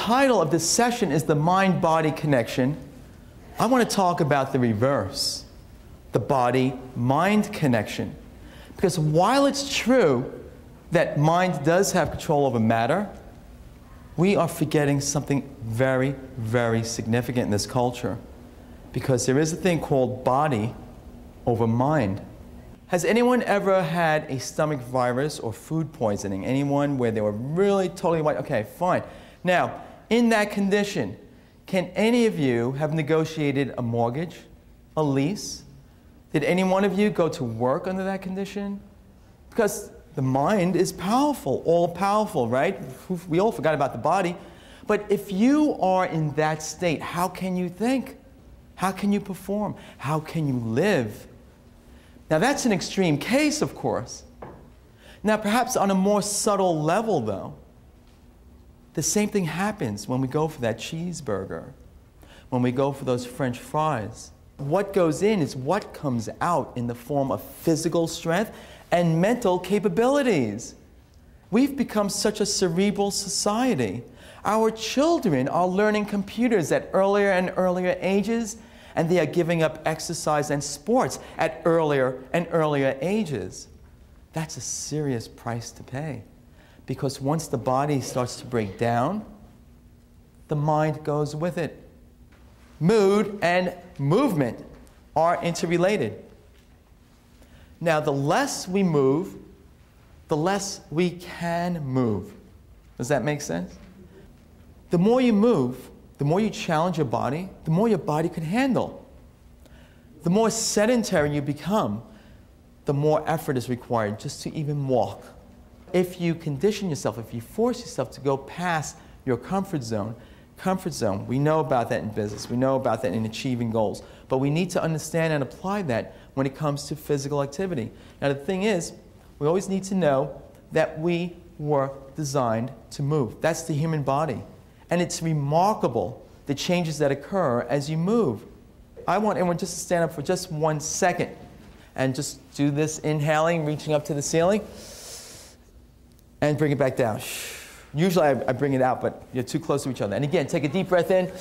title of this session is the mind-body connection. I want to talk about the reverse, the body-mind connection. Because while it's true that mind does have control over matter, we are forgetting something very, very significant in this culture. Because there is a thing called body over mind. Has anyone ever had a stomach virus or food poisoning? Anyone where they were really totally white? Okay, fine. Now, in that condition, can any of you have negotiated a mortgage, a lease? Did any one of you go to work under that condition? Because the mind is powerful, all powerful, right? We all forgot about the body. But if you are in that state, how can you think? How can you perform? How can you live? Now that's an extreme case, of course. Now perhaps on a more subtle level, though, the same thing happens when we go for that cheeseburger, when we go for those French fries. What goes in is what comes out in the form of physical strength and mental capabilities. We've become such a cerebral society. Our children are learning computers at earlier and earlier ages, and they are giving up exercise and sports at earlier and earlier ages. That's a serious price to pay. Because once the body starts to break down, the mind goes with it. Mood and movement are interrelated. Now, the less we move, the less we can move. Does that make sense? The more you move, the more you challenge your body, the more your body can handle. The more sedentary you become, the more effort is required just to even walk. If you condition yourself, if you force yourself to go past your comfort zone, we know about that in business, we know about that in achieving goals, but we need to understand and apply that when it comes to physical activity. Now the thing is, we always need to know that we were designed to move. That's the human body. And it's remarkable the changes that occur as you move. I want everyone just to stand up for just 1 second and just do this inhaling, reaching up to the ceiling, and bring it back down. Usually I bring it out, but you're too close to each other. And again, take a deep breath in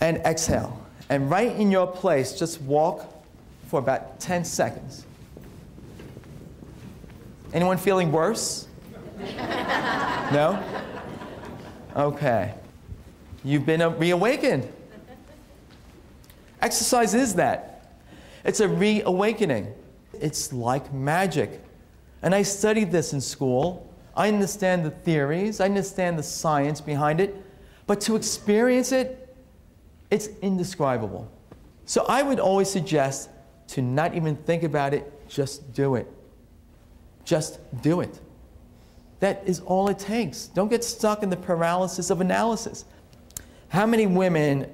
and exhale. And right in your place, just walk for about 10 seconds. Anyone feeling worse? No? Okay. You've been reawakened. Exercise is that. It's a reawakening. It's like magic. And I studied this in school. I understand the theories. I understand the science behind it. But to experience it, it's indescribable. So I would always suggest to not even think about it, just do it. Just do it. That is all it takes. Don't get stuck in the paralysis of analysis. How many women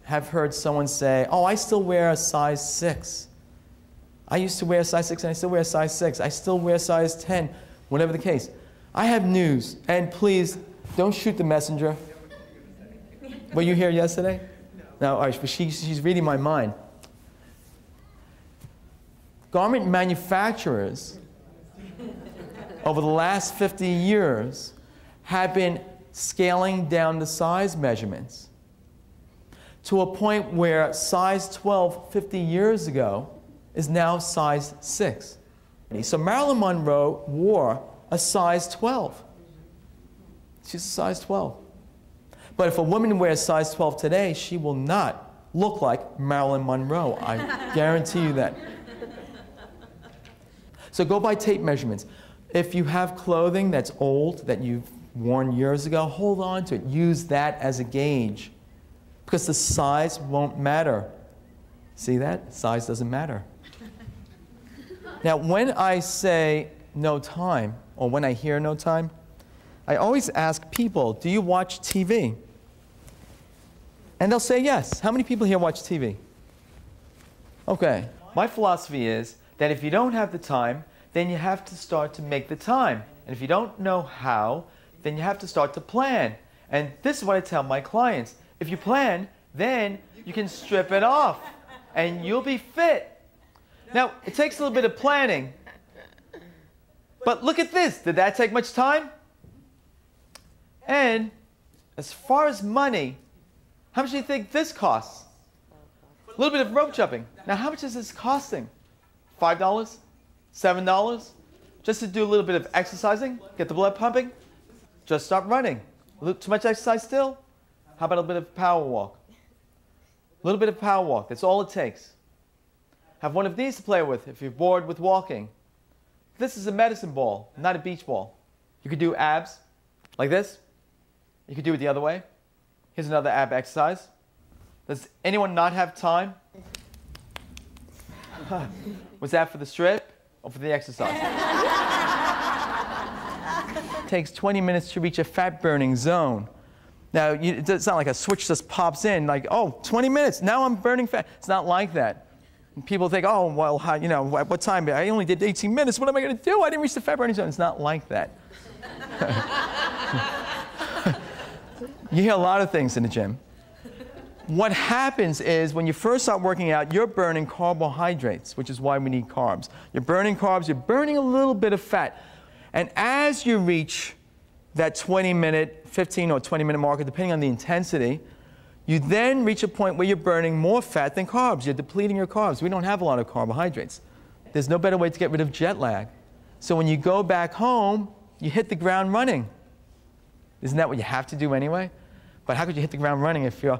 have heard someone say, oh, I still wear a size 6. I used to wear a size 6 and I still wear a size 6. I still wear a size 10, whatever the case. I have news, and please, don't shoot the messenger. Were you here yesterday? No, all right, but she's reading my mind. Garment manufacturers over the last 50 years have been scaling down the size measurements to a point where size 12 50 years ago is now size 6. So Marilyn Monroe wore a size 12. She's a size 12. But if a woman wears size 12 today, she will not look like Marilyn Monroe. I guarantee you that. So go by tape measurements. If you have clothing that's old, that you've worn years ago, hold on to it. Use that as a gauge. Because the size won't matter. See that? Size doesn't matter. Now, when I say no time, or when I hear no time, I always ask people, do you watch TV? And they'll say yes. How many people here watch TV? Okay. My philosophy is that if you don't have the time, then you have to start to make the time. And if you don't know how, then you have to start to plan. And this is what I tell my clients. If you plan, then you can strip it off and you'll be fit. Now, it takes a little bit of planning. But look at this. Did that take much time? And As far as money, how much do you think this costs? A little bit of rope jumping. Now, how much is this costing? $5? $7? Just to do a little bit of exercising, get the blood pumping? Just stop running. Too much exercise still? How about a bit of power walk? A little bit of power walk. That's all it takes. Have one of these to play with if you're bored with walking. This is a medicine ball, not a beach ball. You could do abs like this. You could do it the other way. Here's another ab exercise. Does anyone not have time? Was that for the strip or for the exercise? It takes 20 minutes to reach a fat burning zone. Now, it's not like a switch just pops in, like, oh, 20 minutes, now I'm burning fat. It's not like that. And people think, oh, well, you know, at what time? I only did 18 minutes. What am I going to do? I didn't reach the fat burning zone. It's not like that. You hear a lot of things in the gym. What happens is when you first start working out, you're burning carbohydrates, which is why we need carbs. You're burning carbs, you're burning a little bit of fat. And as you reach that 20-minute, 15 or 20-minute marker, depending on the intensity, you then reach a point where you're burning more fat than carbs. You're depleting your carbs. We don't have a lot of carbohydrates. There's no better way to get rid of jet lag. So when you go back home, you hit the ground running. Isn't that what you have to do anyway? But how could you hit the ground running if you're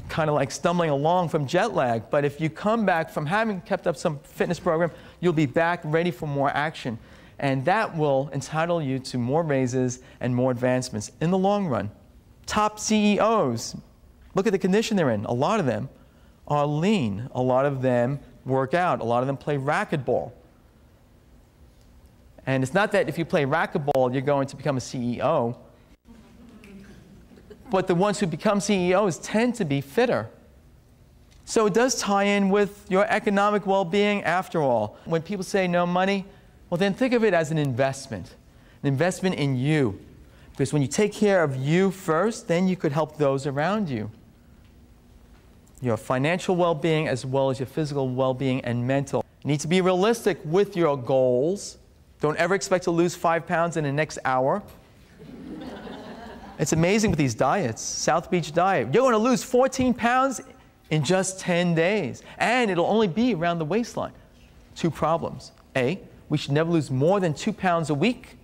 kind of like stumbling along from jet lag? But if you come back from having kept up some fitness program, you'll be back ready for more action. And that will entitle you to more raises and more advancements in the long run. Top CEOs, look at the condition they're in. A lot of them are lean. A lot of them work out. A lot of them play racquetball. And it's not that if you play racquetball, you're going to become a CEO. But the ones who become CEOs tend to be fitter. So it does tie in with your economic well-being after all. When people say no money, well then think of it as an investment in you. Because when you take care of you first, then you could help those around you. Your financial well-being as well as your physical well-being and mental. You need to be realistic with your goals. Don't ever expect to lose 5 pounds in the next hour. It's amazing with these diets. South Beach diet. You're going to lose 14 pounds in just 10 days. And it'll only be around the waistline. 2 problems. A, we should never lose more than 2 pounds a week.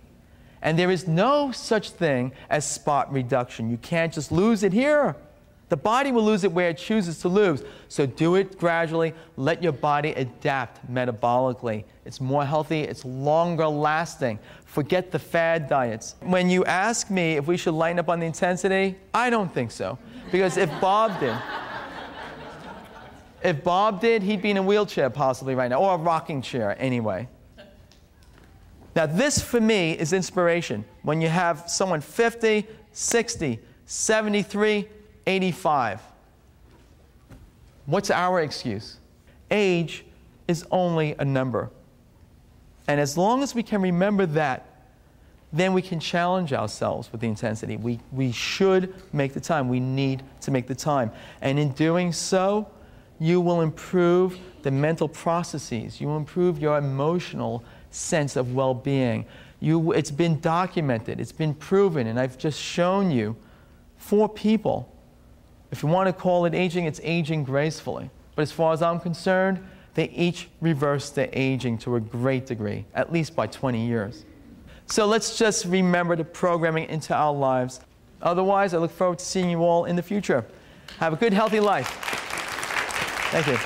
And there is no such thing as spot reduction. You can't just lose it here. The body will lose it where it chooses to lose. So do it gradually. Let your body adapt metabolically. It's more healthy. It's longer lasting. Forget the fad diets. When you ask me if we should lighten up on the intensity, I don't think so. Because if Bob did, he'd be in a wheelchair possibly right now, or a rocking chair anyway. Now this for me is inspiration. When you have someone 50, 60, 73, 85. What's our excuse? Age is only a number. And as long as we can remember that, then we can challenge ourselves with the intensity. We should make the time. We need to make the time. And in doing so, you will improve the mental processes. You will improve your emotional sense of well-being. It's been documented. It's been proven. And I've just shown you 4 people. If you want to call it aging, it's aging gracefully. But as far as I'm concerned, they each reverse their aging to a great degree, at least by 20 years. So let's just remember to program it into our lives. Otherwise, I look forward to seeing you all in the future. Have a good, healthy life. Thank you.